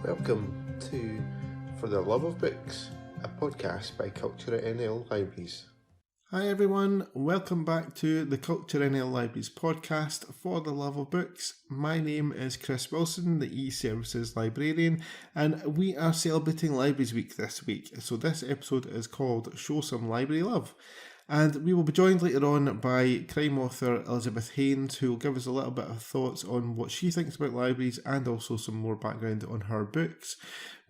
Welcome to For the Love of Books, a podcast by Culture NL Libraries. Hi everyone, welcome back to the Culture NL Libraries podcast For the Love of Books. My name is Chris Wilson, the e-services librarian, and we are celebrating Libraries Week this week. So this episode is called Show Some Library Love. And we will be joined later on by crime author Elizabeth Haynes, who will give us a little bit of thoughts on what she thinks about libraries and also some more background on her books.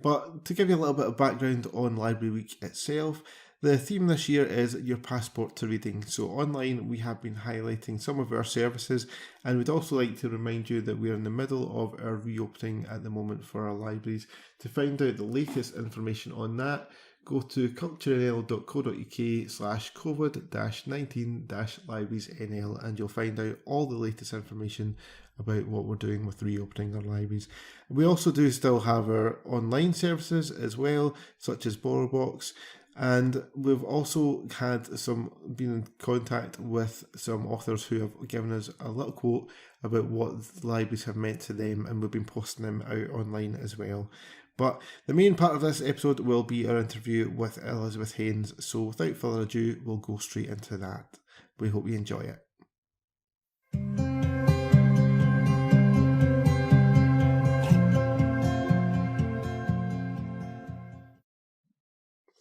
But to give you a little bit of background on Library Week itself, the theme this year is your passport to reading. So online we have been highlighting some of our services, and we'd also like to remind you that we're in the middle of our reopening at the moment for our libraries. To find out the latest information on that, go to culturenl.co.uk/COVID-19-librariesnl and you'll find out all the latest information about what we're doing with reopening our libraries. We also do still have our online services as well, such as BorrowBox. And we've also been in contact with some authors who have given us a little quote about what the libraries have meant to them, and we've been posting them out online as well. But the main part of this episode will be our interview with Elizabeth Haynes. So without further ado, we'll go straight into that. We hope you enjoy it.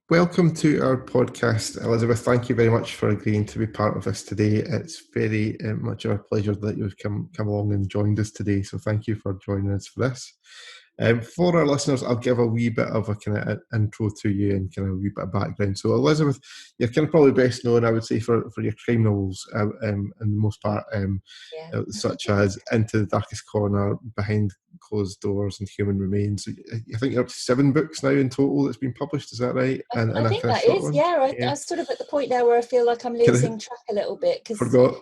Welcome to our podcast, Elizabeth. Thank you very much for agreeing to be part of this today. It's very much our pleasure that you've come along and joined us today. So thank you for joining us for this. For our listeners, I'll give a wee bit of a kind of intro to you and kind of a wee bit of background. So Elizabeth, you're kind of probably best known, I would say, for your crime novels in the most part, such as Into the Darkest Corner, Behind Closed Doors and Human Remains. I think you're up to 7 books now in total that's been published, is that right? And I think that is, yeah. I'm sort of at the point now where I feel like I'm losing track a little bit. Forgot.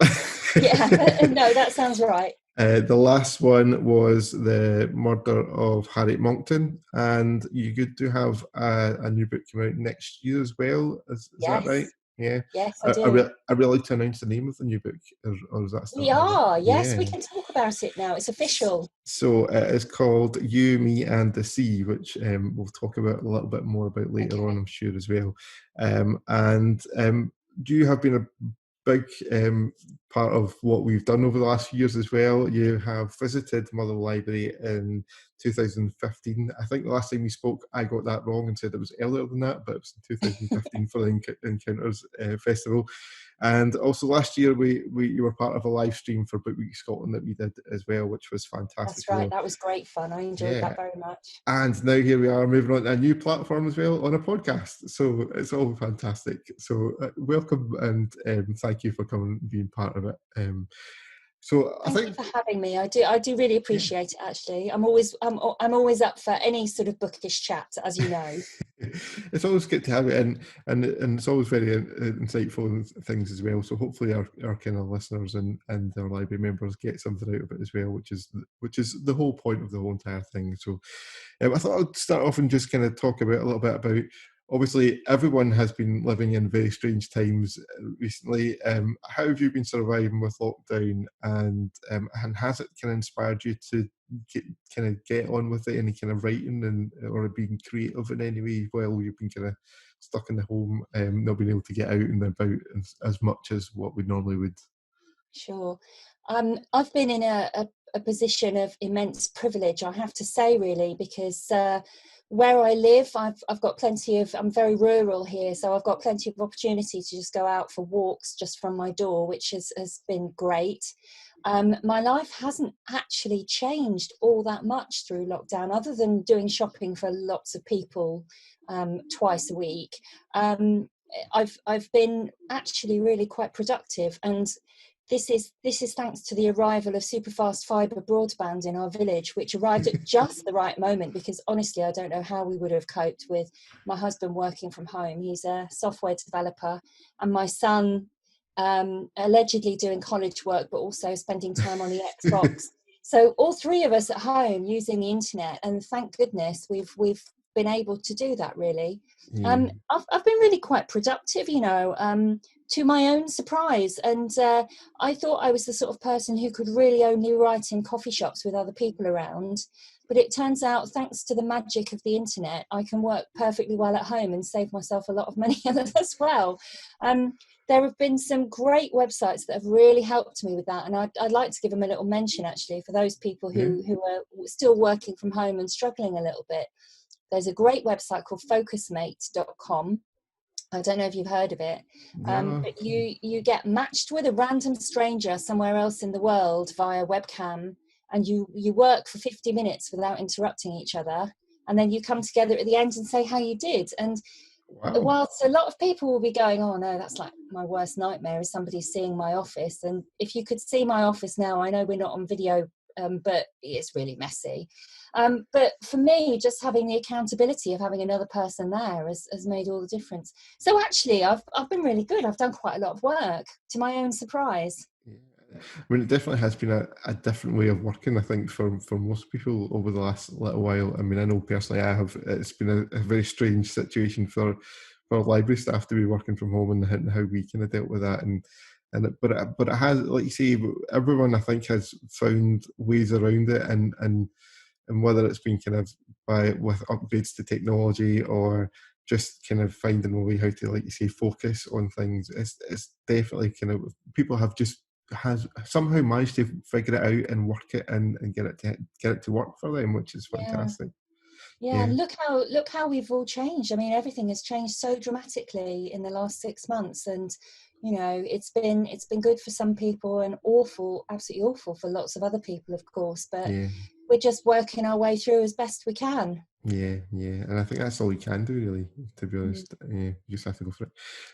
Yeah, no, that sounds right. The last one was The Murder of Harriet Monckton, and you do have a new book coming out next year as well. Is that right? Yeah. Yes, I do. Are we allowed to announce the name of the new book, or is that still? We are. Yes, we can talk about it now. It's official. So it is called You, Me, and the Sea, which we'll talk about a little bit more about later on, I'm sure, as well. You have been a big part of what we've done over the last few years as well. You have visited Motherwell Library in 2015. I think the last time we spoke, I got that wrong and said it was earlier than that, but it was in 2015 for the Encounters Festival. And also last year, you were part of a live stream for Book Week Scotland that we did as well, which was fantastic. That's right. That was great fun. I enjoyed that very much. And now here we are moving on to a new platform as well on a podcast. So it's all fantastic. So welcome and thank you for coming and being part of it. Thank you for having me. I do really appreciate it. Actually, I'm always up for any sort of bookish chat, as you know. It's always good to have it, and it's always very insightful and things as well. So hopefully our kind of listeners and our library members get something out of it as well, which is the whole point of the whole entire thing. So I thought I'd start off and just kind of talk a little bit about. Obviously, everyone has been living in very strange times recently. How have you been surviving with lockdown, and has it kind of inspired you to get on with it, any kind of writing or being creative in any way while you've been kind of stuck in the home, not being able to get out and about as much as what we normally would? Sure. I've been in a position of immense privilege, I have to say, really, because where I live, I've got plenty of, I'm very rural here, so I've got plenty of opportunity to just go out for walks just from my door, which has been great. My life hasn't actually changed all that much through lockdown, other than doing shopping for lots of people twice a week. I've been actually really quite productive, and this is thanks to the arrival of superfast fibre broadband in our village, which arrived at just the right moment, because honestly, I don't know how we would have coped with my husband working from home. He's a software developer, and my son allegedly doing college work, but also spending time on the Xbox. So all three of us at home using the internet, and thank goodness we've been able to do that, really. I've been really quite productive, to my own surprise. And I thought I was the sort of person who could really only write in coffee shops with other people around. But it turns out, thanks to the magic of the internet, I can work perfectly well at home and save myself a lot of money as well. There have been some great websites that have really helped me with that. And I'd like to give them a little mention, actually, for those people who are still working from home and struggling a little bit. There's a great website called focusmate.com. I don't know if you've heard of it, but you get matched with a random stranger somewhere else in the world via webcam, and you work for 50 minutes without interrupting each other, and then you come together at the end and say how you did. And whilst a lot of people will be going, oh no, that's like my worst nightmare, is somebody seeing my office. And if you could see my office now, I know we're not on video, but it's really messy. But for me, just having the accountability of having another person there has made all the difference. So actually, I've been really good. I've done quite a lot of work, to my own surprise. I mean, it definitely has been a different way of working, I think, for most people over the last little while. I mean, I know personally it's been a very strange situation for library staff to be working from home, and how we kind of dealt with that. But it has, like you say, everyone I think has found ways around it, and whether it's been kind of with upgrades to technology, or just kind of finding a way how to, like you say, focus on things, it's definitely kind of, people have just has somehow managed to figure it out and work it and get it to work for them, which is fantastic. Yeah, and look how we've all changed. I mean, everything has changed so dramatically in the last 6 months, and it's been good for some people and absolutely awful for lots of other people, of course. But we're just working our way through as best we can. Yeah, and I think that's all you can do, really, to be honest. You just have to go for it.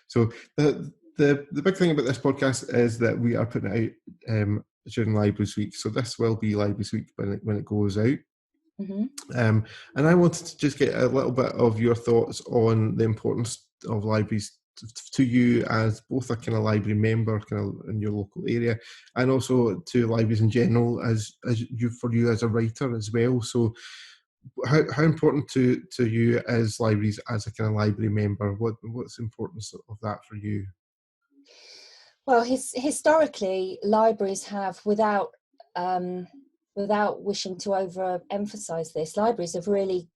So the big thing about this podcast is that we are putting it out during Libraries Week. So this will be Libraries Week when it goes out. And I wanted to just get a little bit of your thoughts on the importance of libraries to you as both a kind of library member kind of in your local area, and also to libraries in general as you as a writer as well. So how important to you as libraries as a kind of library member? What's the importance of that for you? Well, historically, libraries have, without wishing to overemphasize this, libraries have really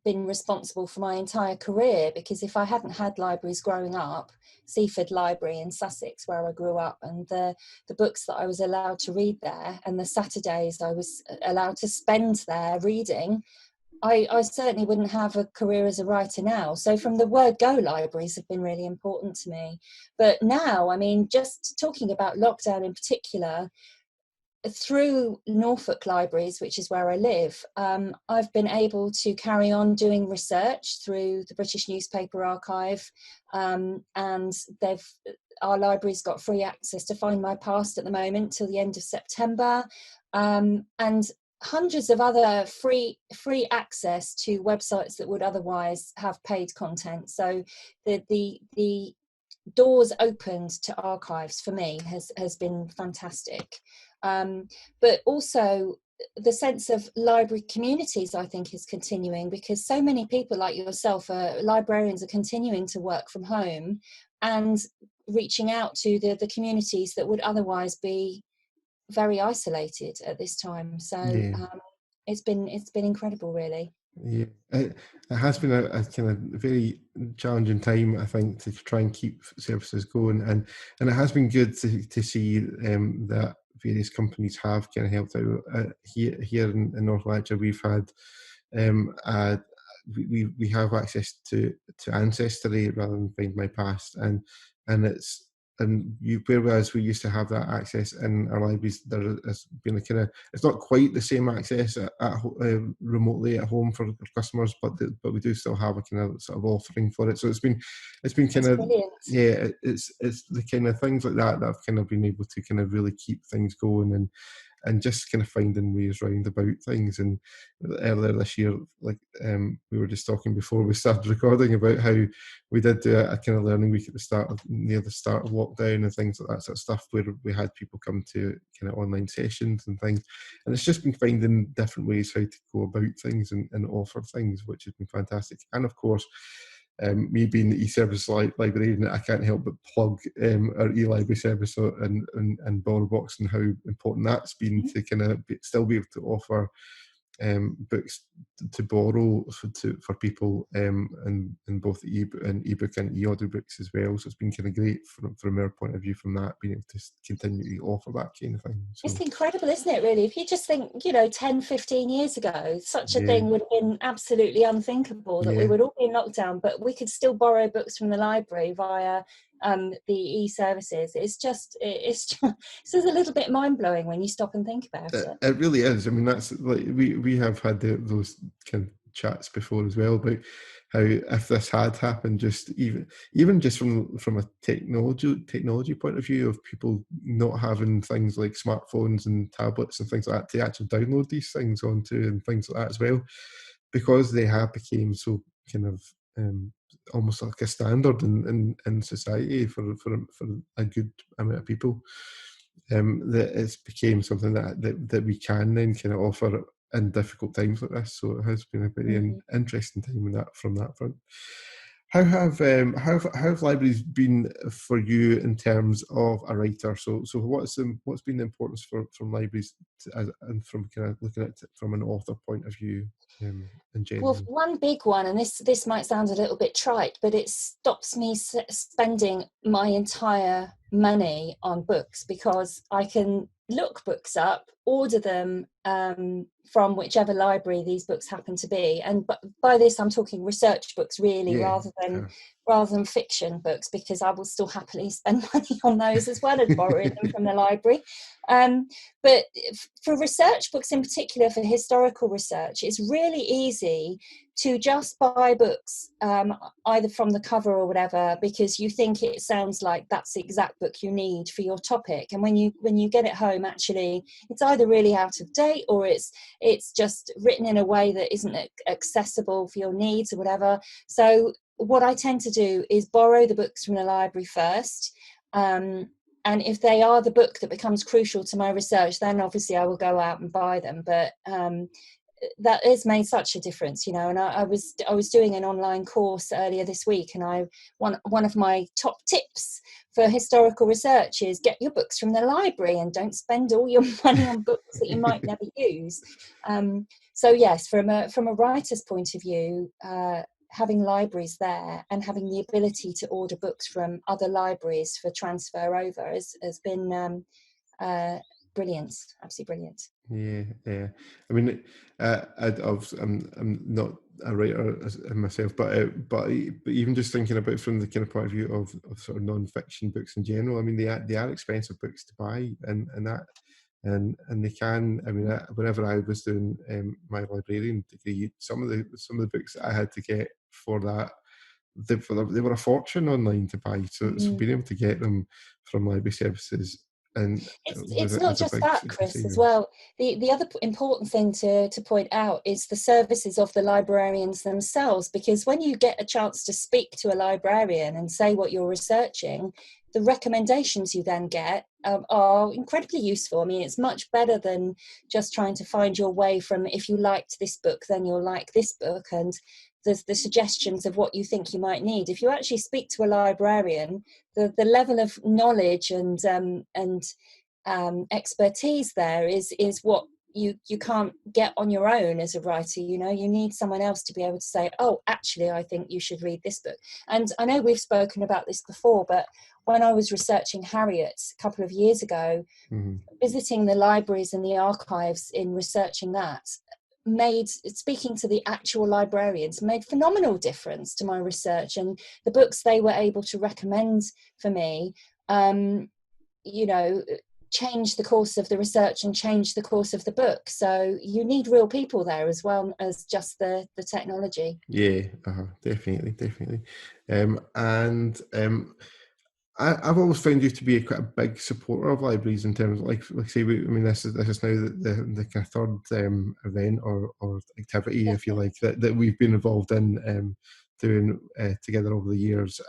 been responsible for my entire career, because if I hadn't had libraries growing up, Seaford Library in Sussex where I grew up, and the books that I was allowed to read there, and the Saturdays I was allowed to spend there reading, I certainly wouldn't have a career as a writer now. So from the word go, libraries have been really important to me. But now, I mean, just talking about lockdown in particular, through Norfolk Libraries, which is where I live, I've been able to carry on doing research through the British Newspaper Archive, and our library's got free access to Find My Past at the moment till the end of September, and hundreds of other free access to websites that would otherwise have paid content. So the doors opened to archives for me has been fantastic. But also the sense of library communities, I think, is continuing, because so many people like yourself, librarians, are continuing to work from home and reaching out to the communities that would otherwise be very isolated at this time. So it's been incredible, really. Yeah, it has been a kind of very challenging time, I think, to try and keep services going, and it has been good to see that various companies have kind of helped out. Here in North Lanarkshire, we've had we have access to Ancestry rather than Find My Past, and it's. And whereas we used to have that access in our libraries, there has been a kind of, it's not quite the same access remotely at home for customers, but we do still have a kind of sort of offering for it. So it's been kind of brilliant. Yeah, it's the kind of things like that I've kind of been able to kind of really keep things going and just kind of finding ways round about things. And earlier this year, like we were just talking before we started recording about how we did do a kind of learning week at near the start of lockdown and things like that sort of stuff, where we had people come to kind of online sessions and things. And it's just been finding different ways how to go about things and offer things, which has been fantastic. And of course, me being the e-service librarian, I can't help but plug our e-library service and BorrowBox, and how important that's been to kind of still be able to offer books to borrow for people in both ebook and e-audiobooks as well. So it's been kind of great from our point of view, from that, being able to continue to offer that kind of thing. So, it's incredible, isn't it, really? If you just think, 10, 15 years ago, such a Yeah. thing would have been absolutely unthinkable, that we Yeah. would all be in lockdown, but we could still borrow books from the library via the e-services. It's just a little bit mind-blowing when you stop and think about it. It really is. I mean, that's like we have had those kind of chats before as well about how, if this had happened, just even just from a technology point of view, of people not having things like smartphones and tablets and things like that to actually download these things onto, and things like that as well, because they have become so kind of almost like a standard in society for a good amount of people, that it's became something that we can then kind of offer in difficult times like this. So it has been a very interesting time from that front. How have libraries been for you in terms of a writer? So what's been the importance from libraries and from kind of looking at it from an author point of view in general? Well, one big one, and this might sound a little bit trite, but it stops me spending my entire money on books, because I can look books up, order them from whichever library these books happen to be, and by this I'm talking research books, really, rather than fiction books, because I will still happily spend money on those as well as borrowing them from the library. But for research books in particular, for historical research, it's really easy to just buy books either from the cover or whatever, because you think it sounds like that's the exact book you need for your topic, and when you get it home, actually it's either really out of date, or it's just written in a way that isn't accessible for your needs or whatever. So what I tend to do is borrow the books from the library first, and if they are the book that becomes crucial to my research, then obviously I will go out and buy them. But that has made such a difference, and I was doing an online course earlier this week, and one of my top tips for historical research is get your books from the library and don't spend all your money on books that you might never use. So yes, from a writer's point of view, having libraries there and having the ability to order books from other libraries for transfer over has been brilliant, absolutely brilliant. Yeah. I mean, I'm not a writer myself, but even just thinking about from the kind of point of view of sort of non-fiction books in general, I mean, they are expensive books to buy, and they can. I mean, whenever I was doing my librarian degree, some of the books that I had to get for that, they were a fortune online to buy. So being able to get them from library services. And it's not just that, Chris, as well. The other important thing to point out is the services of the librarians themselves, because when you get a chance to speak to a librarian and say what you're researching, the recommendations you then get are incredibly useful. I mean, it's much better than just trying to find your way from, if you liked this book, then you'll like this book, and the suggestions of what you think you might need. If you actually speak to a librarian, the level of knowledge and expertise there is what you can't get on your own as a writer. You need someone else to be able to say, oh, actually, I think you should read this book. And I know we've spoken about this before, but when I was researching Harriet a couple of years ago, visiting the libraries and the archives in researching that, speaking to the actual librarians made phenomenal difference to my research, and the books they were able to recommend for me change the course of the research and change the course of the book. So you need real people there as well as just the technology. Yeah, definitely. I've always found you to be quite a big supporter of libraries in terms of, like say, this is now the kind of third event or activity, if you like, that we've been involved in doing together over the years.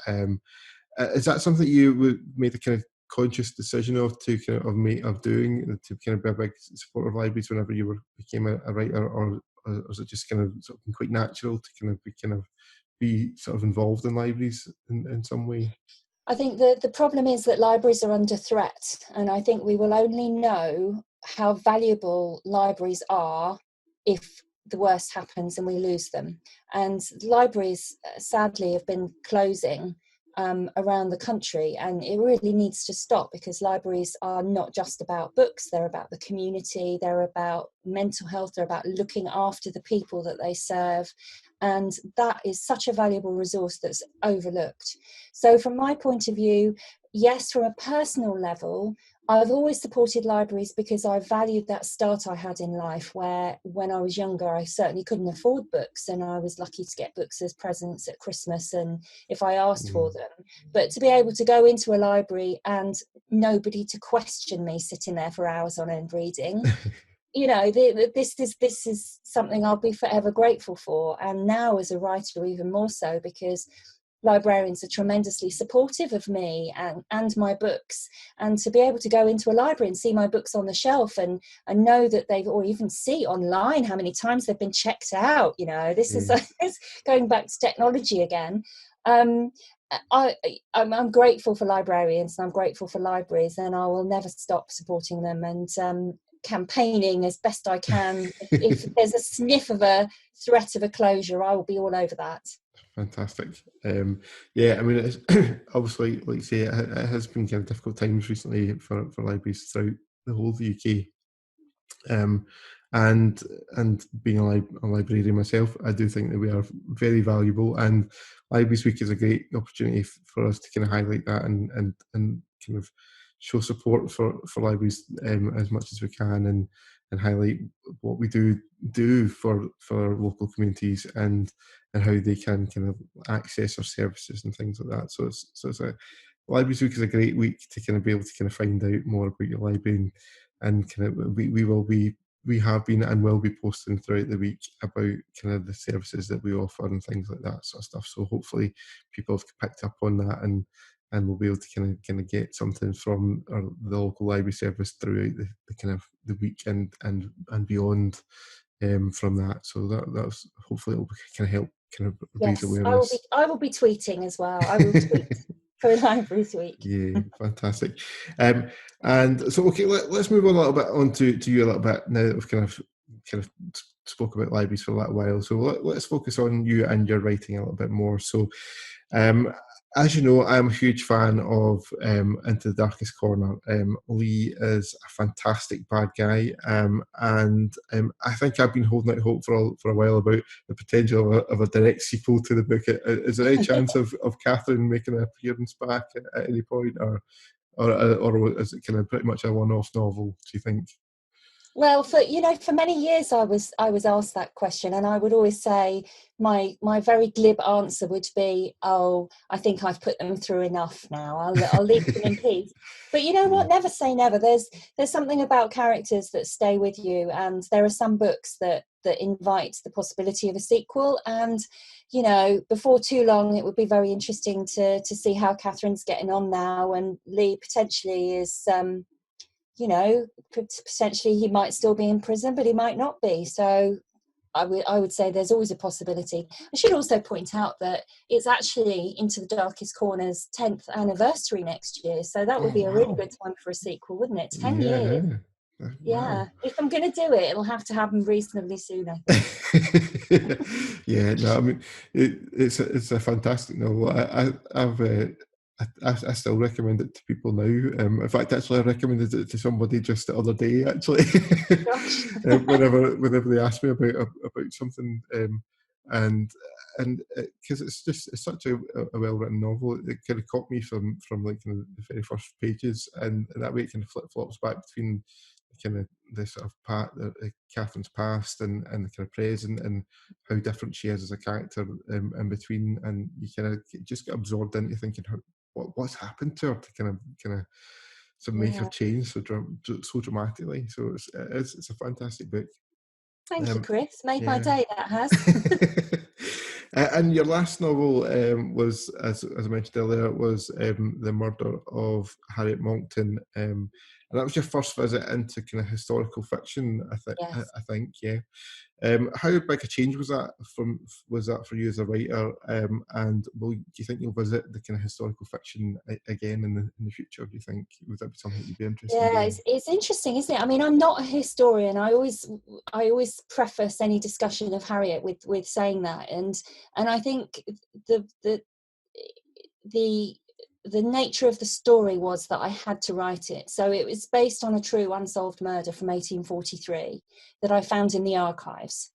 Is that something you made a kind of conscious decision of doing, to kind of be a big supporter of libraries whenever you became a writer, or was it just kind of quite natural to kind of be sort of involved in libraries in some way? I think the problem is that libraries are under threat, and I think we will only know how valuable libraries are if the worst happens and we lose them. And libraries, sadly, have been closing around the country, and it really needs to stop, because libraries are not just about books, they're about the community, they're about mental health, they're about looking after the people that they serve. And that is such a valuable resource that's overlooked. So from my point of view, yes, from a personal level, I've always supported libraries because I valued that start I had in life, where when I was younger, I certainly couldn't afford books, and I was lucky to get books as presents at Christmas and if I asked for them. But to be able to go into a library and nobody to question me sitting there for hours on end reading, you know, this is something I'll be forever grateful for. And now as a writer, even more so, because librarians are tremendously supportive of me and my books. And to be able to go into a library and see my books on the shelf and know that they've, or even see online how many times they've been checked out, you know, this is it's going back to technology again. I'm grateful for librarians, and I'm grateful for libraries, and I will never stop supporting them and campaigning as best I can. If there's a sniff of a threat of a closure, I will be all over that. Fantastic. Yeah, I mean, it's obviously, like you say, it has been kind of difficult times recently for libraries throughout the whole of the UK. And being a librarian myself, I do think that we are very valuable, and Libraries Week is a great opportunity for us to kind of highlight that and kind of show support for libraries as much as we can, and highlight what we do for local communities and how they can kind of access our services and things like that. So it's a Libraries Week is a great week to kind of be able to kind of find out more about your library, and kind of we have been and will be posting throughout the week about kind of the services that we offer and things like that sort of stuff. So hopefully people have picked up on that, and we'll be able to kind of get something from the local library service throughout the kind of the weekend and beyond from that. So that's hopefully it will kind of help kind of raise awareness. I will be tweeting as well. I will tweet for Libraries Week. Yeah, fantastic. And so, okay, let's move on a little bit on to you a little bit now that we've kind of spoke about libraries for a little while. So let's focus on you and your writing a little bit more. So, as you know, I'm a huge fan of Into the Darkest Corner. Lee is a fantastic bad guy, and I think I've been holding out hope for a while about the potential of a direct sequel to the book. Is there any chance of Catherine making an appearance back at any point, or is it kind of pretty much a one-off novel, do you think? Well, for many years I was asked that question, and I would always say my very glib answer would be, "Oh, I think I've put them through enough now. I'll leave them in peace." But you know what? Never say never. There's something about characters that stay with you, and there are some books that invite the possibility of a sequel. And you know, before too long, it would be very interesting to see how Catherine's getting on now, and Lee potentially is. You know, potentially he might still be in prison, but he might not be. So I would say there's always a possibility. I should also point out that it's actually Into the Darkest Corner's 10th anniversary next year. So that would be a really good time for a sequel, wouldn't it? 10 years. Wow. Yeah. If I'm going to do it, it'll have to happen reasonably soon, I think. Yeah, no, I mean, it's a fantastic novel. I still recommend it to people now. In fact, actually, I recommended it to somebody just the other day. Actually, whenever they ask me about something, and because it's such a well written novel, it kind of caught me from like the very first pages, and that way it kind of flip flops back between kind of the sort of part Catherine's past and the kind of present, and how different she is as a character in between, and you kind of just get absorbed into thinking what's happened to her to kind of to make her change so dramatically. So it's a fantastic book. Thank you, Chris. Made my day, that has. And your last novel was, as I mentioned earlier, was The Murder of Harriet Monckton. and that was your first visit into kind of historical fiction. Yes. I think, yeah. How big a change was that for you as a writer? And do you think you'll visit the kind of historical fiction again in the future? Do you think would that be something you'd be interested in Yeah, doing? it's interesting, isn't it? I mean, I'm not a historian. I always preface any discussion of Harriet with saying that, and I think the the the the nature of the story was that I had to write it. So it was based on a true unsolved murder from 1843 that I found in the archives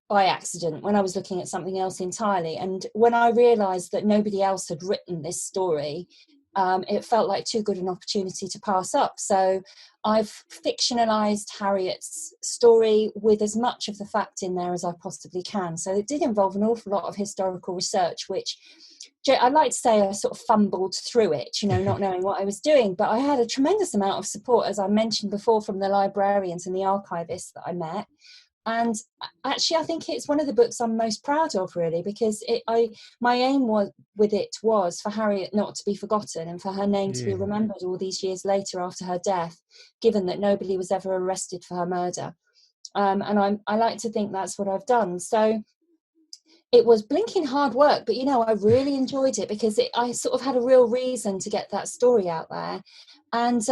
by accident when I was looking at something else entirely. And when I realised that nobody else had written this story, it felt like too good an opportunity to pass up. So I've fictionalised Harriet's story with as much of the fact in there as I possibly can. So it did involve an awful lot of historical research, which I'd like to say I sort of fumbled through it, not knowing what I was doing. But I had a tremendous amount of support, as I mentioned before, from the librarians and the archivists that I met. And actually, I think it's one of the books I'm most proud of, really, because my aim was for Harriet not to be forgotten and for her name to be Yeah. remembered all these years later after her death, given that nobody was ever arrested for her murder. And I like to think that's what I've done. So it was blinking hard work, but I really enjoyed it because I sort of had a real reason to get that story out there. And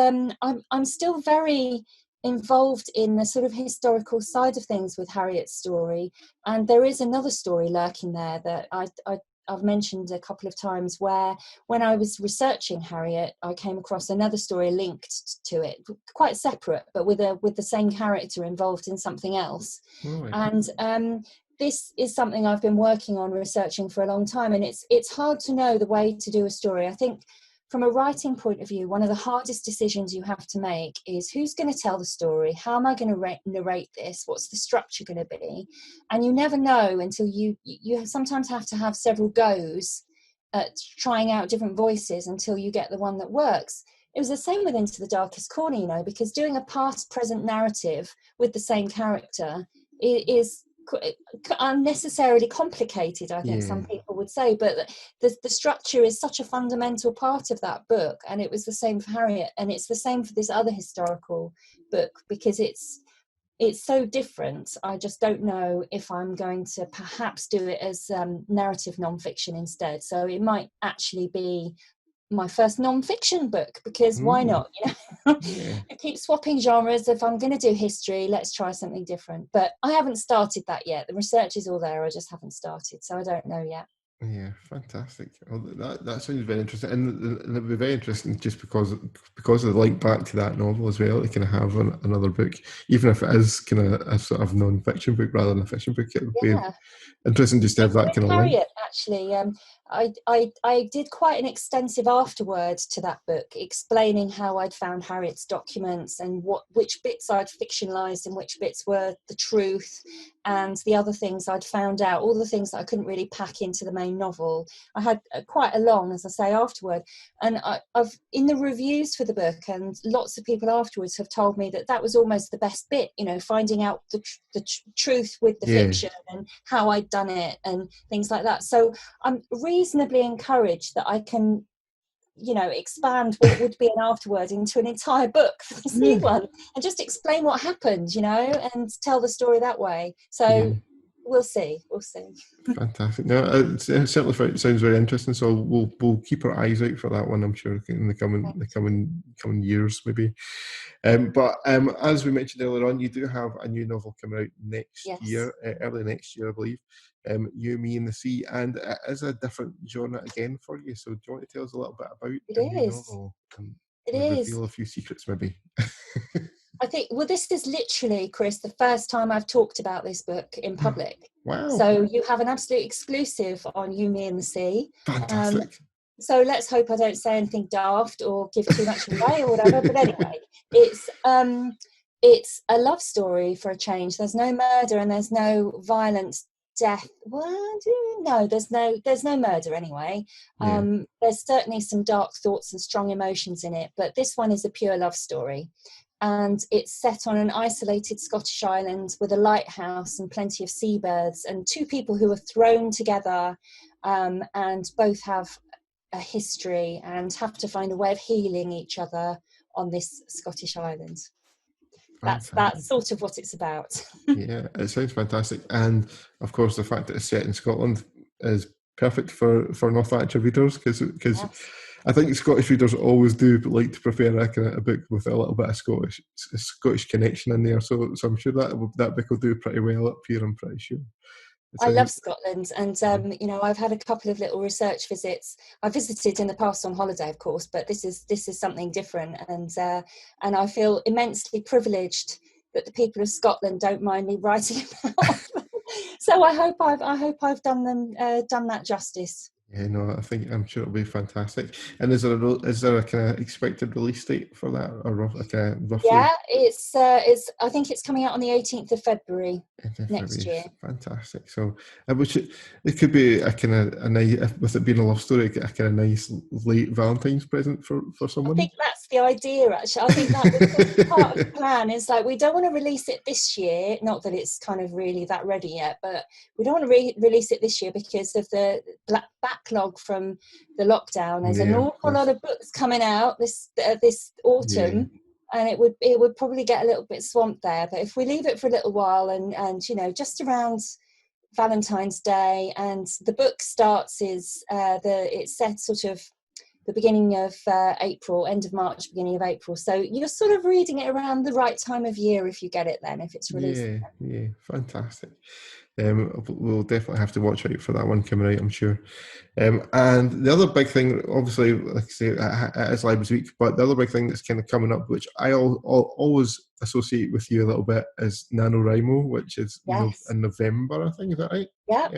I'm still very involved in the sort of historical side of things with Harriet's story. And there is another story lurking there that I've mentioned a couple of times, where when I was researching Harriet, I came across another story linked to it, quite separate, but with the same character involved in something else. Right. And this is something I've been working on researching for a long time, and it's hard to know the way to do a story. I think from a writing point of view, one of the hardest decisions you have to make is who's going to tell the story, how am I going to narrate this, what's the structure going to be, and you never know until you sometimes have to have several goes at trying out different voices until you get the one that works. It was the same with Into the Darkest Corner, because doing a past-present narrative with the same character is unnecessarily complicated, I think some people would say, but the structure is such a fundamental part of that book, and it was the same for Harriet, and it's the same for this other historical book, because it's so different. I just don't know if I'm going to perhaps do it as narrative non-fiction instead. So it might actually be my first non-fiction book, because why not? Yeah. I keep swapping genres. If I'm going to do history, let's try something different. But I haven't started that yet. The research is all there. I just haven't started, so I don't know yet. Yeah, fantastic. Well, that sounds very interesting, and it would be very interesting just because of the link back to that novel as well. To kind of have another book, even if it is kind of a sort of non-fiction book rather than a fiction book. It would be interesting just to have that kind of link. Harriet, actually, I did quite an extensive afterword to that book, explaining how I'd found Harriet's documents and which bits I'd fictionalised and which bits were the truth, and the other things I'd found out, all the things that I couldn't really pack into the main novel. I had quite a long, as I say, afterword, and I've in the reviews for the book, and lots of people afterwards have told me that was almost the best bit, finding out the truth with the fiction and how I'd done it and things like that. So I'm reasonably encouraged that I can expand what would be an afterword into an entire book for this new one, and just explain what happened, and tell the story that way. So we'll see. Fantastic. No, it certainly sounds very interesting. So we'll keep our eyes out for that one, I'm sure, in the coming years, maybe. But as we mentioned earlier on, you do have a new novel coming out next year, early next year, I believe. You, Me, and the Sea, and it is a different genre again for you. So do you want to tell us a little bit about the new novel and reveal a few secrets, maybe? I think, this is literally, Chris, the first time I've talked about this book in public. Wow. So you have an absolute exclusive on You, Me, and the Sea. Fantastic. So let's hope I don't say anything daft or give too much away or whatever. But anyway, it's a love story for a change. There's no murder and there's no violent death. Well, no, there's no murder anyway. There's certainly some dark thoughts and strong emotions in it, but this one is a pure love story. And it's set on an isolated Scottish island with a lighthouse and plenty of seabirds and two people who are thrown together, and both have a history and have to find a way of healing each other on this Scottish island. Fantastic. That's sort of what it's about. Yeah, it sounds fantastic, and of course the fact that it's set in Scotland is perfect for North Lanarkshire readers, because Yes. I think Scottish readers always do like to prefer a book with a little bit of Scottish connection in there. So I'm sure that book will do pretty well up here. I'm pretty sure. I love Scotland, and I've had a couple of little research visits. I visited in the past on holiday, of course, but this is something different, and I feel immensely privileged that the people of Scotland don't mind me writing about them. So I hope I've done that justice. Yeah, no, I'm sure it'll be fantastic. And is there a kind of expected release date for that, or roughly? Yeah, it's I think it's coming out on the 18th of February next year. Fantastic. So, it could be a kind of a nice, with it being a love story, a kind of nice late Valentine's present for someone. I think that's the idea, actually. I think that was part of the plan. Is like, we don't want to release it this year. Not that it's kind of really that ready yet, but we don't want to release it this year because of the backlog from the lockdown. There's an awful lot of books coming out this autumn. Yeah. And it would probably get a little bit swamped there. But if we leave it for a little while and just around Valentine's Day, and the book starts it's set sort of the beginning of April, end of March, beginning of April. So you're sort of reading it around the right time of year if you get it then, if it's released. Yeah, fantastic. We'll definitely have to watch out for that one coming out, I'm sure. And the other big thing, obviously, like I say, it is Libraries Week, but the other big thing that's kind of coming up, which I always associate with you a little bit, is NaNoWriMo, which is in November, I think. Is that right? Yeah,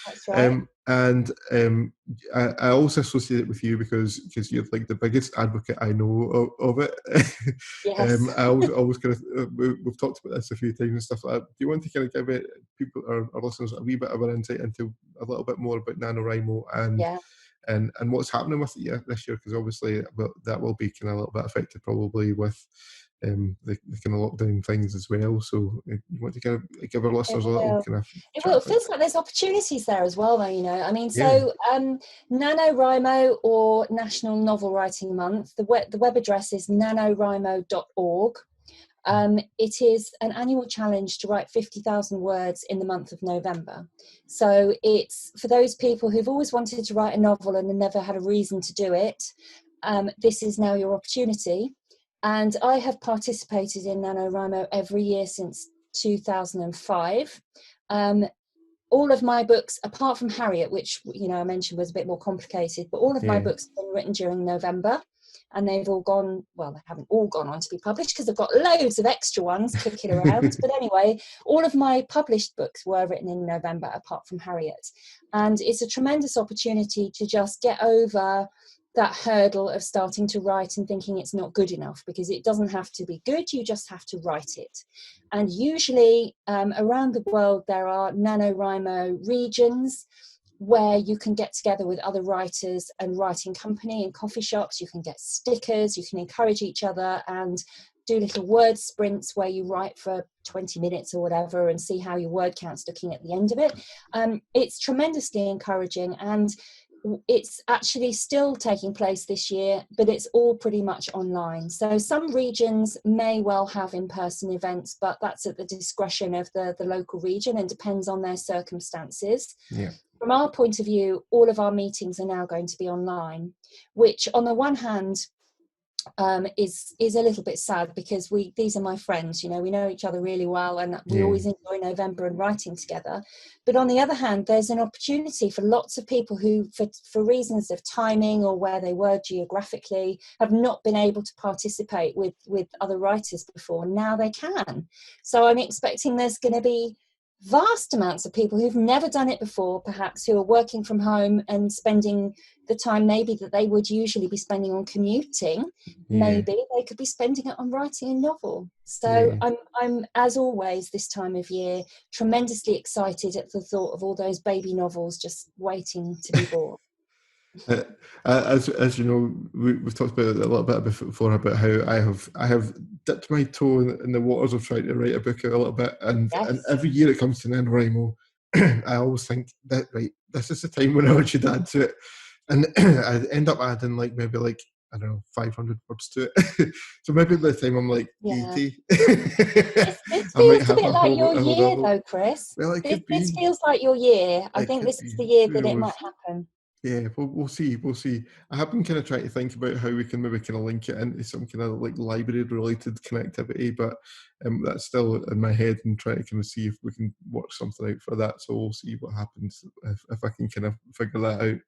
that's right. And I also associate it with you because you're like the biggest advocate I know of it. Yes. I always kind of, we've talked about this a few times and stuff like that. Do you want to kind of give people, our listeners, a wee bit of an insight into a little bit more about NaNoWriMo and what's happening with it this year? Because obviously that will be kind of a little bit affected probably with the kind of lockdown things as well. So you want to kind of give our listeners a little kind of... It feels like there's opportunities there as well, though, I mean, so NaNoWriMo, or National Novel Writing Month, the web address is nanowrimo.org. It is an annual challenge to write 50,000 words in the month of November. So it's for those people who've always wanted to write a novel and never had a reason to do it. This is now your opportunity. And I have participated in NaNoWriMo every year since 2005. All of my books, apart from Harriet, which I mentioned was a bit more complicated, but all of my books have been written during November. And they've all gone, well, they haven't all gone on to be published because I've got loads of extra ones kicking around. But anyway, all of my published books were written in November, apart from Harriet. And it's a tremendous opportunity to just get over that hurdle of starting to write and thinking it's not good enough, because it doesn't have to be good, you just have to write it. And usually around the world there are NaNoWriMo regions where you can get together with other writers and writing company and coffee shops. You can get stickers, you can encourage each other and do little word sprints where you write for 20 minutes or whatever and see how your word count's looking at the end of it. It's tremendously encouraging, and it's actually still taking place this year, but it's all pretty much online. So some regions may well have in-person events, but that's at the discretion of the local region and depends on their circumstances. Yeah. From our point of view, all of our meetings are now going to be online, which on the one hand is a little bit sad, because these are my friends, we know each other really well, and we always enjoy November and writing together. But on the other hand, there's an opportunity for lots of people who, for reasons of timing or where they were geographically, have not been able to participate with other writers before. Now they can. So I'm expecting there's going to be vast amounts of people who've never done it before, perhaps, who are working from home and spending the time maybe that they would usually be spending on commuting. Maybe they could be spending it on writing a novel. So I'm, as always this time of year, tremendously excited at the thought of all those baby novels just waiting to be born. As you know, we've talked about it a little bit before about how I have dipped my toe in the waters of trying to write a book a little bit, and every year it comes to NaNoWriMo, I always think that this is the time when I should add to it, and I end up adding maybe I don't know, 500 words to it. So maybe by the time I'm like 80, This I might feels a have bit like your a whole year, novel. though, Chris. Well, it This could be. feels like your year. I It think could this be. is the year Who that it might knows? happen. Yeah, we'll see. We'll see. I have been kind of trying to think about how we can maybe kind of link it into some kind of like library-related connectivity, but that's still in my head and trying to kind of see if we can work something out for that. So we'll see what happens if I can kind of figure that out.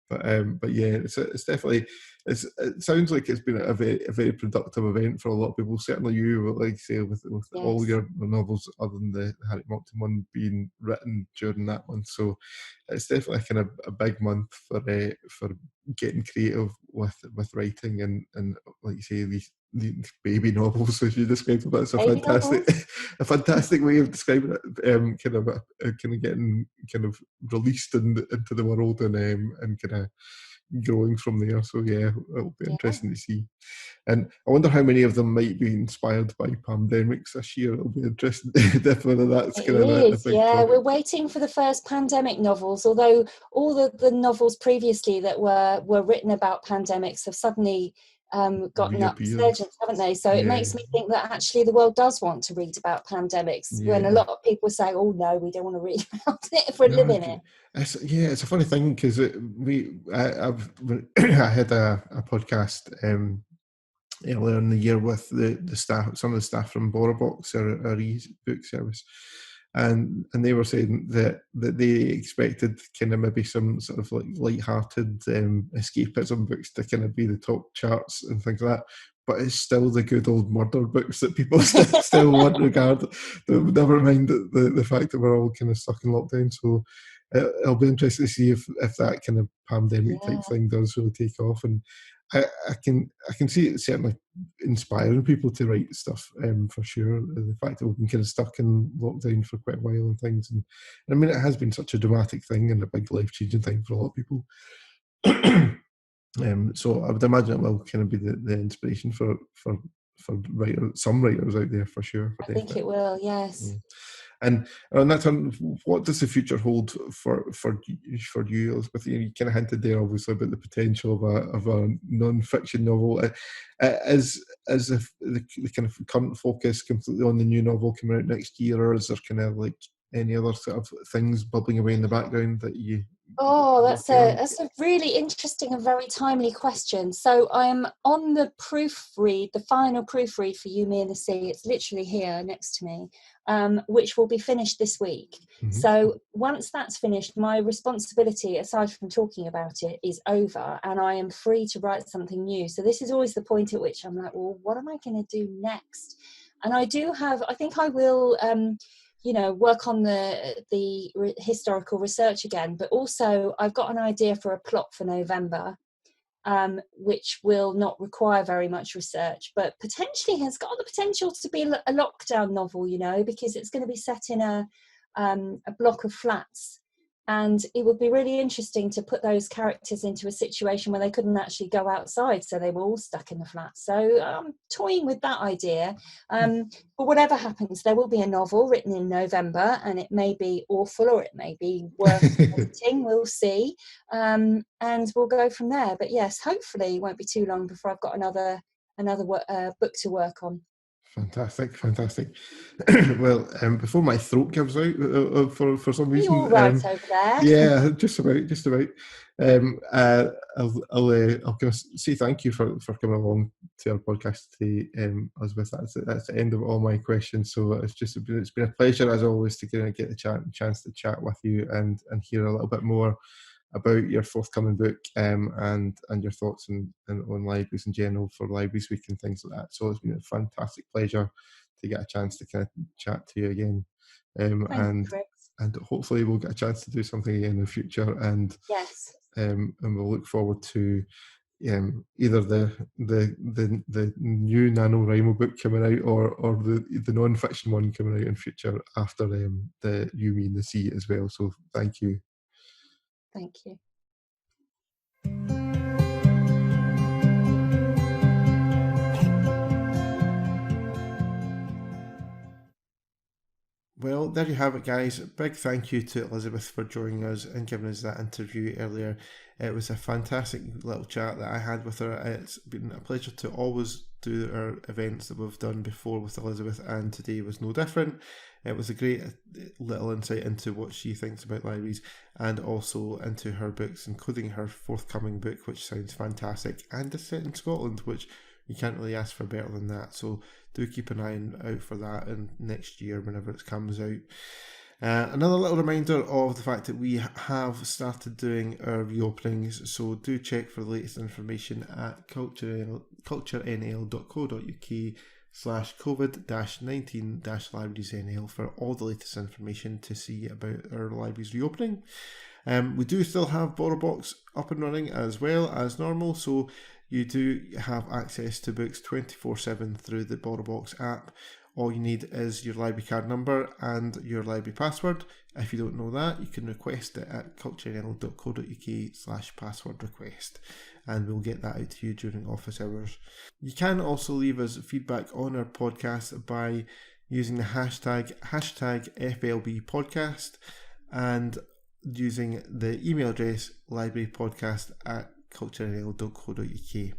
But yeah, it's definitely it sounds like it's been a very productive event for a lot of people. Certainly you, like I say, with all Yes. your novels other than the Harry Moncton one being written during that month. So it's definitely kind of a big month for getting creative with writing and like you say these baby novels as you described them. That's Baby a fantastic way of describing it. Kind of getting kind of released into the world and kind of growing from there. So yeah, it'll be interesting to see. And I wonder how many of them might be inspired by pandemics this year. It'll be interesting. Definitely, that's kind of a big topic. We're waiting for the first pandemic novels, although all the novels previously that were written about pandemics have suddenly gotten up resurgence, haven't they? So it makes me think that actually the world does want to read about pandemics when a lot of people say, oh no, we don't want to read about it if we're living it. It's a funny thing because I had a podcast earlier in the year with the staff, some of the staff from BorrowBox, our e-book service, and they were saying that they expected kind of maybe some sort of like light-hearted escapism books to kind of be the top charts and things like that. But it's still the good old murder books that people still want regard. Never mind the fact that we're all kind of stuck in lockdown. So it'll be interesting to see if that kind of pandemic type thing does really take off. And I can see it certainly inspiring people to write stuff for sure. The fact that we've been kind of stuck in lockdown for quite a while and things, and I mean it has been such a dramatic thing and a big life-changing thing for a lot of people. So I would imagine it will kind of be the inspiration for some writers out there for sure. I think it will, yes. And on that turn, what does the future hold for you, Elizabeth? You kind of hinted there, obviously, about the potential of a non-fiction novel. Is the kind of current focus completely on the new novel coming out next year, or is there kind of like any other sort of things bubbling away in the background that you? Oh, that's a really interesting and very timely question. So I'm on the final proofread for You, Me and the Sea. It's literally here next to me, which will be finished this week. Mm-hmm. So once that's finished, my responsibility, aside from talking about it, is over, and I am free to write something new. So this is always the point at which I'm like, well, what am I going to do next? And I think I will... work on the historical research again, but also I've got an idea for a plot for November, which will not require very much research, but potentially has got the potential to be a lockdown novel, because it's going to be set in a block of flats. And it would be really interesting to put those characters into a situation where they couldn't actually go outside, so they were all stuck in the flat. So I'm toying with that idea. But whatever happens, there will be a novel written in November, and it may be awful or it may be worth editing. We'll see. And we'll go from there. But yes, hopefully it won't be too long before I've got another book to work on. Fantastic. Well, before my throat gives out for some reason, you all right over there? Yeah, just about. I'll kind of say thank you for coming along to our podcast today, Elizabeth. That's the end of all my questions. So it's been a pleasure as always to kind of get the chance to chat with you and hear a little bit more about your forthcoming book and your thoughts on libraries in general for Libraries Week and things like that. So it's been a fantastic pleasure to get a chance to kind of chat to you again. And hopefully we'll get a chance to do something again in the future. And yes, and we'll look forward to either the new NaNoWriMo book coming out or the non-fiction one coming out in future after the You, Me and the Sea as well. So thank you. Thank you. Well, there you have it, guys. Big thank you to Elizabeth for joining us and giving us that interview earlier. It was a fantastic little chat that I had with her. It's been a pleasure to always do our events that we've done before with Elizabeth, and today was no different. It was a great little insight into what she thinks about libraries and also into her books, including her forthcoming book, which sounds fantastic, and is set in Scotland, which you can't really ask for better than that. So do keep an eye out for that in next year whenever it comes out. Another little reminder of the fact that we have started doing our reopenings, so do check for the latest information at culturenl.co.uk/COVID-19-librariesNL for all the latest information to see about our libraries reopening. We do still have BorrowBox up and running as well as normal, so you do have access to books 24/7 through the BorrowBox app. All you need is your library card number and your library password. If you don't know that, you can request it at culturenl.co.uk/password request, and we'll get that out to you during office hours. You can also leave us feedback on our podcast by using the hashtag FLB and using the email address librarypodcast@culturenl.co.uk.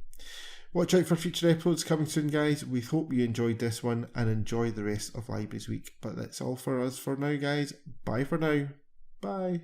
Watch out for future episodes coming soon, guys. We hope you enjoyed this one and enjoy the rest of Libraries Week. But that's all for us for now, guys. Bye for now. Bye.